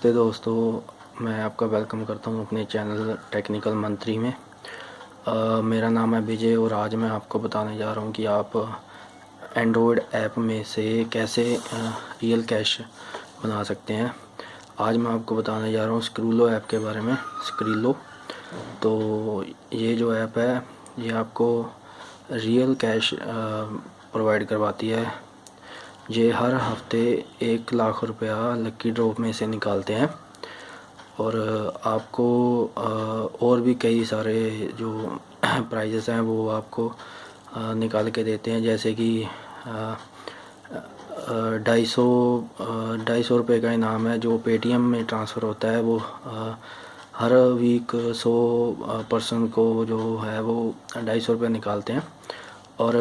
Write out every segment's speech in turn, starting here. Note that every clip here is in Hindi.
नमस्ते दोस्तों, मैं आपका वेलकम करता हूं अपने चैनल टेक्निकल मंत्री में। मेरा नाम है विजय और आज मैं आपको बताने जा रहा हूं कि आप एंड्रॉयड ऐप में से कैसे रियल कैश बना सकते हैं। आज मैं आपको बताने जा रहा हूं स्क्रूलो ऐप के बारे में। स्क्रीलो तो ये जो ऐप है ये आपको रियल कैश प्रोवाइड करवाती है। ये हर हफ्ते 1 लाख रुपया लकी ड्रॉप में से निकालते हैं और आपको और भी कई सारे जो प्राइजेस हैं वो आपको निकाल के देते हैं, जैसे कि 250 रुपये का इनाम है जो पेटीएम में ट्रांसफ़र होता है। वो हर वीक 100 पर्सन को जो है वो 250 रुपये निकालते हैं और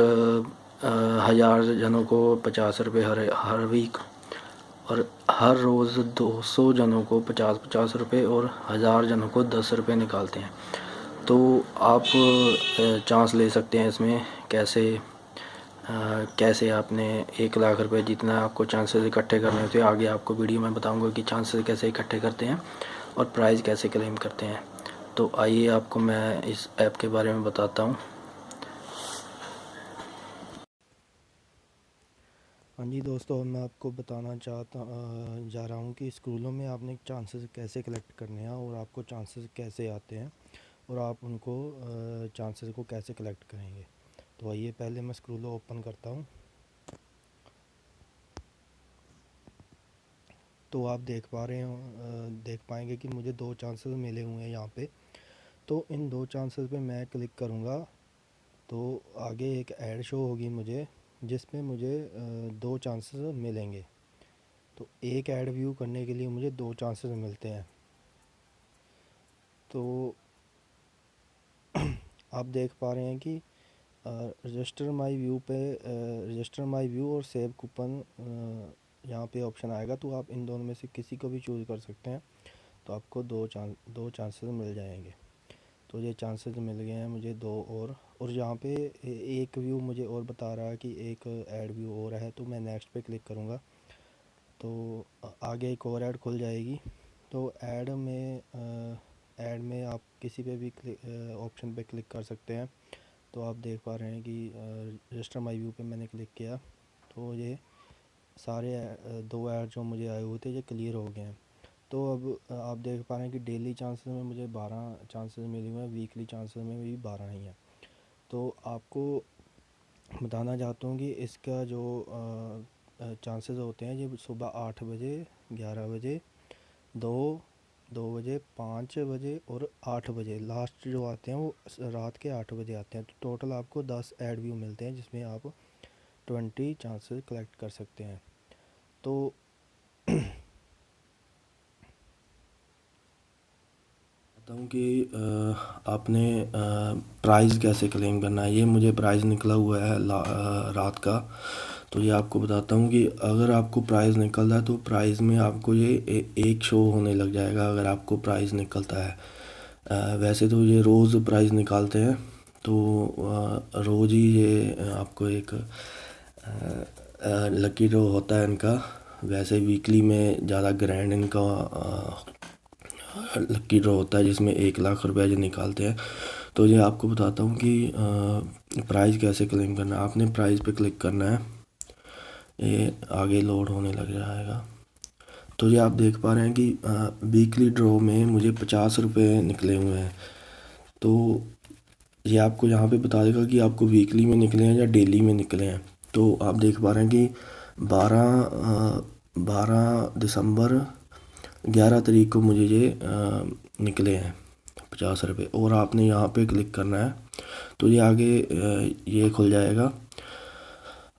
1000 जनों को 50 रुपये हर वीक, और हर रोज़ 200 जनों को 50-50 रुपये और 1000 जनों को 10 रुपये निकालते हैं। तो आप चांस ले सकते हैं इसमें कैसे आपने 1 लाख रुपये जीतना है। आपको चांसेस इकट्ठे करने होते हैं। आगे आपको वीडियो में बताऊंगा कि चांसेस कैसे इकट्ठे करते हैं और प्राइज़ कैसे क्लेम करते हैं। तो आइए आपको मैं इस ऐप के बारे में बताता हूँ। हाँ जी दोस्तों, मैं आपको बताना जा रहा हूँ कि स्कूलों में आपने चांसेस कैसे कलेक्ट करने हैं और आपको चांसेस कैसे आते हैं और आप उनको चांसेस को कैसे कलेक्ट करेंगे। तो आइए पहले मैं स्कूलो ओपन करता हूँ। तो आप देख पाएंगे कि मुझे 2 चांसेस मिले हुए हैं यहाँ पे। तो इन 2 चांसेस पे मैं क्लिक करूँगा तो आगे एक ऐड शो होगी मुझे, जिसमें मुझे 2 चांसेस मिलेंगे। तो एक ऐड व्यू करने के लिए मुझे 2 चांसेस मिलते हैं। तो आप देख पा रहे हैं कि रजिस्टर माई व्यू और सेव कूपन यहाँ पे ऑप्शन आएगा। तो आप इन दोनों में से किसी को भी चूज़ कर सकते हैं। तो आपको दो चांसेस मिल जाएंगे। तो ये चांसेस मिल गए हैं मुझे 2 और यहाँ पे एक व्यू मुझे और बता रहा है कि एक ऐड व्यू और है। तो मैं नेक्स्ट पे क्लिक करूँगा तो आगे एक और ऐड खुल जाएगी। तो ऐड में आप किसी पे भी ऑप्शन पे क्लिक कर सकते हैं। तो आप देख पा रहे हैं कि रजिस्टर माई व्यू पे मैंने क्लिक किया तो ये सारे 2 ऐड जो मुझे आए हुए थे ये क्लियर हो गए हैं। तो अब आप देख पा रहे हैं कि डेली चांसेस में मुझे 12 चांसेस मिले हुए हैं, वीकली चांसेस में भी 12 ही हैं। तो आपको बताना चाहता हूँ कि इसका जो चांसेस होते हैं ये सुबह 8 बजे, 11 बजे, 2 बजे, 5 बजे और 8 बजे लास्ट जो आते हैं वो रात के 8 बजे आते हैं। तो टोटल आपको 10 ऐड व्यू मिलते हैं जिसमें आप 20 चांसेस कलेक्ट कर सकते हैं। तो बताऊँ कि आपने प्राइज़ कैसे क्लेम करना है। ये मुझे प्राइज़ निकला हुआ है रात का। तो ये आपको बताता हूँ कि अगर आपको प्राइज़ निकल रहा है तो प्राइज़ में आपको ये एक शो होने लग जाएगा अगर आपको प्राइज़ निकलता है। वैसे तो ये रोज़ प्राइज़ निकालते हैं, तो रोज़ ही ये आपको एक लकी ड्रॉ होता है इनका। वैसे वीकली में ज़्यादा ग्रैंड इनका लकी ड्रॉ होता है जिसमें 1 लाख रुपया जो निकालते हैं। तो ये आपको बताता हूँ कि प्राइज़ कैसे क्लेम करना है। आपने प्राइज़ पे क्लिक करना है, ये आगे लोड होने लग जाएगा। तो ये आप देख पा रहे हैं कि वीकली ड्रॉ में मुझे 50 रुपये निकले हुए हैं। तो ये आपको यहाँ पे बता देगा कि आपको वीकली में निकले हैं या डेली में निकले हैं। तो आप देख पा रहे हैं कि 12 दिसंबर 11 तारीख को मुझे ये निकले हैं 50 रुपये। और आपने यहाँ पे क्लिक करना है तो ये आगे ये खुल जाएगा।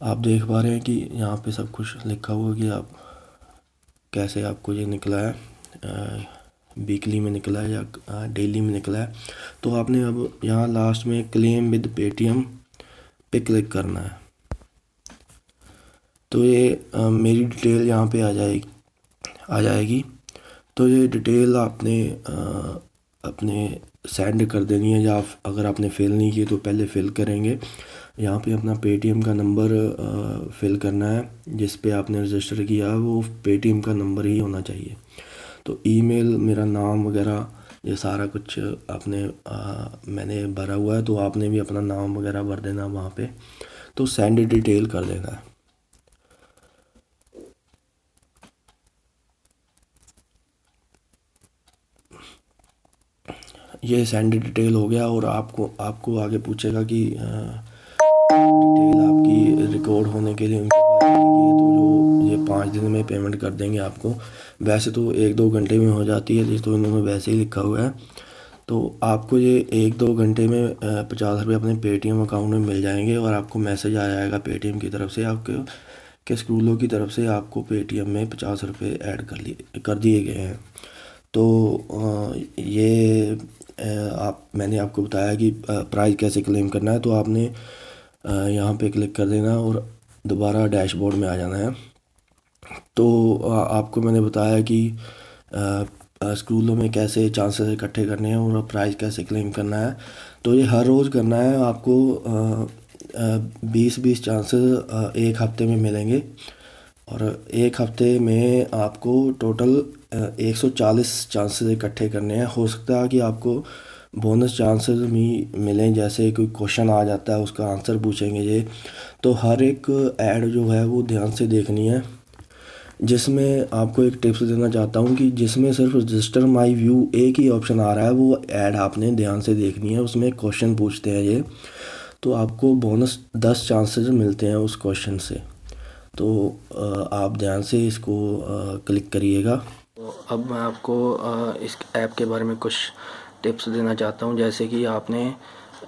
आप देख पा रहे हैं कि यहाँ पे सब कुछ लिखा हुआ कि आप कैसे आपको ये निकला है, वीकली में निकला है या डेली में निकला है। तो आपने अब यहाँ लास्ट में क्लेम विद पेटीएम पे क्लिक करना है। तो ये मेरी डिटेल यहाँ पे आ जाएगी। तो ये डिटेल आपने अपने सेंड कर देनी है, या अगर आपने फिल नहीं की तो पहले फिल करेंगे। यहाँ पे अपना पेटीएम का नंबर फिल करना है, जिस पे आपने रजिस्टर किया वो पेटीएम का नंबर ही होना चाहिए। तो ईमेल, मेरा नाम वगैरह ये सारा कुछ आपने मैंने भरा हुआ है, तो आपने भी अपना नाम वगैरह भर देना वहाँ पे, तो सेंड डिटेल कर देना है। ये सेंड डिटेल हो गया, और आपको आगे पूछेगा कि डिटेल आपकी रिकॉर्ड होने के लिए उनके पास जाएगी, तो जो ये 5 दिन में पेमेंट कर देंगे आपको। वैसे तो 1-2 घंटे में हो जाती है, तो इन्होंने वैसे ही लिखा हुआ है। तो आपको ये 1-2 घंटे में 50 रुपये अपने पेटीएम अकाउंट में मिल जाएंगे, और आपको मैसेज आ जाएगा पेटीएम की तरफ से, आपके के स्कूलों की तरफ से आपको पेटीएम में 50 रुपये ऐड कर दिए गए हैं। तो ये मैंने आपको बताया कि प्राइस कैसे क्लेम करना है। तो आपने यहाँ पे क्लिक कर देना और दोबारा डैशबोर्ड में आ जाना है। तो आपको मैंने बताया कि स्कूलों में कैसे चांसेस इकट्ठे करने हैं और प्राइस कैसे क्लेम करना है। तो ये हर रोज़ करना है आपको। 20-20 चांसेस एक हफ्ते में मिलेंगे, और एक हफ्ते में आपको टोटल 140 चांसेस इकट्ठे करने हैं। हो सकता है कि आपको बोनस चांसेस भी मिलें, जैसे कोई क्वेश्चन आ जाता है उसका आंसर पूछेंगे ये। तो हर एक ऐड जो है वो ध्यान से देखनी है। जिसमें आपको एक टिप्स देना चाहता हूँ कि जिसमें सिर्फ रजिस्टर माई व्यू एक ही ऑप्शन आ रहा है, वो ऐड आपने ध्यान से देखनी है। उसमें क्वेश्चन पूछते हैं ये, तो आपको बोनस 10 चांसेस मिलते हैं उस क्वेश्चन से। तो आप ध्यान से इसको क्लिक करिएगा। तो अब मैं आपको इस ऐप के बारे में कुछ टिप्स देना चाहता हूँ। जैसे कि आपने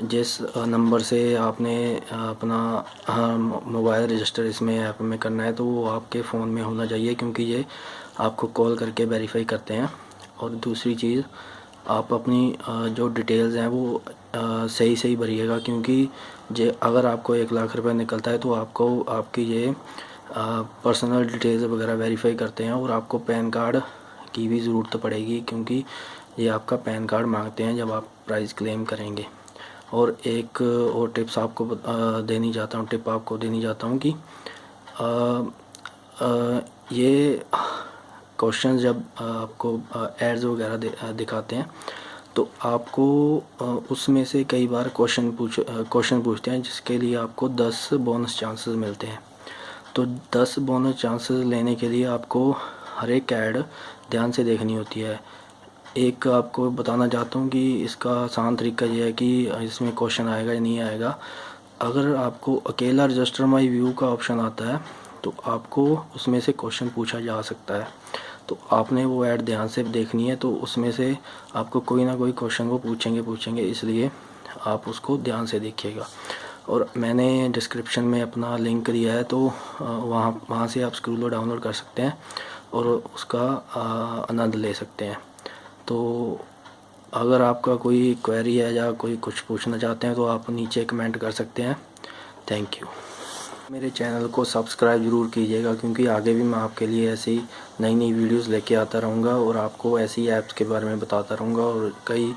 जिस नंबर से आपने अपना मोबाइल रजिस्टर इसमें ऐप में करना है, तो वो आपके फ़ोन में होना चाहिए, क्योंकि ये आपको कॉल करके वेरीफाई करते हैं। और दूसरी चीज़, आप अपनी जो डिटेल्स हैं वो सही सही भरिएगा, क्योंकि जे अगर आपको 1 लाख रुपए निकलता है तो आपको आपकी ये पर्सनल डिटेल्स वगैरह वेरीफाई करते हैं, और आपको पैन कार्ड की भी ज़रूरत पड़ेगी, क्योंकि ये आपका पैन कार्ड मांगते हैं जब आप प्राइस क्लेम करेंगे। और एक और टिप आपको देनी चाहता हूँ कि ये क्वेश्चन जब आपको एड्स वगैरह दिखाते हैं, तो आपको उसमें से कई बार क्वेश्चन पूछते हैं, जिसके लिए आपको 10 बोनस चांसेस मिलते हैं। तो 10 बोनस चांसेस लेने के लिए आपको हर एक ऐड ध्यान से देखनी होती है। एक आपको बताना चाहता हूँ कि इसका आसान तरीका ये है कि इसमें क्वेश्चन आएगा या नहीं आएगा। अगर आपको अकेला रजिस्टर माई व्यू का ऑप्शन आता है, तो आपको उसमें से क्वेश्चन पूछा जा सकता है। तो आपने वो ऐड ध्यान से देखनी है, तो उसमें से आपको कोई ना कोई क्वेश्चन वो पूछेंगे, इसलिए आप उसको ध्यान से देखिएगा। और मैंने डिस्क्रिप्शन में अपना लिंक दिया है, तो वहाँ से आप स्क्रूलो डाउनलोड कर सकते हैं और उसका आनंद ले सकते हैं। तो अगर आपका कोई क्वेरी है या कोई कुछ पूछना चाहते हैं, तो आप नीचे कमेंट कर सकते हैं। Thank you. मेरे चैनल को सब्सक्राइब ज़रूर कीजिएगा, क्योंकि आगे भी मैं आपके लिए ऐसी नई वीडियोस लेके आता रहूँगा, और आपको ऐसी ऐप्स के बारे में बताता रहूँगा, और कई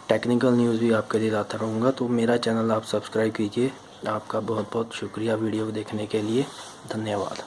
टेक्निकल न्यूज़ भी आपके लिए लाता रहूँगा। तो मेरा चैनल आप सब्सक्राइब कीजिए। आपका बहुत बहुत शुक्रिया वीडियो देखने के लिए। धन्यवाद।